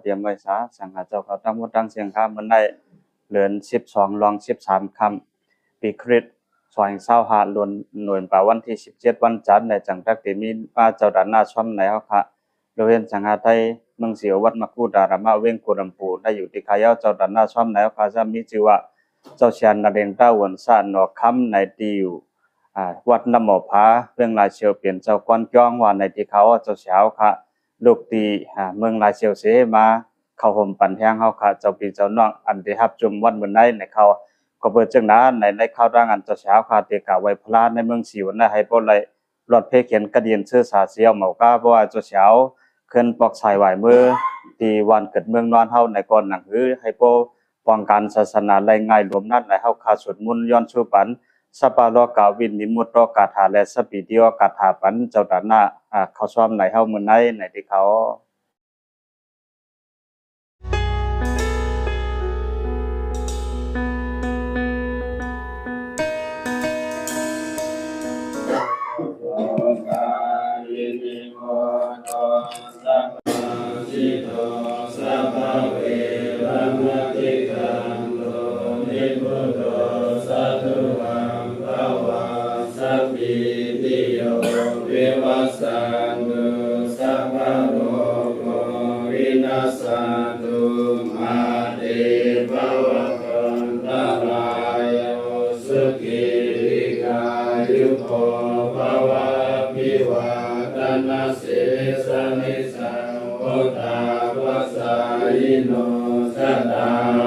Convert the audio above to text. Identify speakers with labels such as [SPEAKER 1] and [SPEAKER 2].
[SPEAKER 1] ตรียมไว้ซะสังฆเจ้าเขาตั้งมดตั้งเสียงข้ามมันได้เดือน12รอง13ค่ำปีคริสต์2555ล้วนหน่วยป่าวันที่17วันจันทร์ในจังหวัดที่มีป้าเจ้าด้านหน้าช่อมไหนเฮาค่ะโดยเห็นสังฆไทยเมืองเสียววัดมะกูดารามะเว้งกุรัมปูได้อยู่ที่ขายาเจ้าด้านหน้าช่อมไหนเฮาค่ะจะมีชื่อว่าเจ้าเชียนนเรนต้าวนซ่านนอค่ำในที่อยู่วัดน้ำหมอผาเมืองลายเชียวเปลี่ยนเจ้ากวนจ้องว่าในที่เขาเจ้าเช้าค่ะลูกตีเมืองลายเชียวเสมาเข้าห่มปั่นแห้งเฮาค่ะเจ้าพี่เจ้าน้องอันที่รับจุมวันมื้อใดในเขาก็เปิดจังนั้นในเข้าร่างอันเจ้าเช้าค่ะเตกะไว้พลาในเมืองสิวนะให้บ่ไหลรถเพเขียนกระเดียนชื่อสาเสียวเหมากาเพราะว่าเจ้าเช้าขึ้นปอกสายไหวมือที่วันเกิดเมืองนอนเฮาในก่อนหนังหือให้บ่ป้องกันศาสนาได้ง่ายรวมนั้นในเฮาคาสวดมนต์ย้อนสู่ปันสัปปะโลกาวินนิมุตโตกาถาและสปิติโอกาถาปันเจ้าตาหน้าเขาซ้อมไหนเฮามื้อไหนในที่เขา
[SPEAKER 2] โนสตา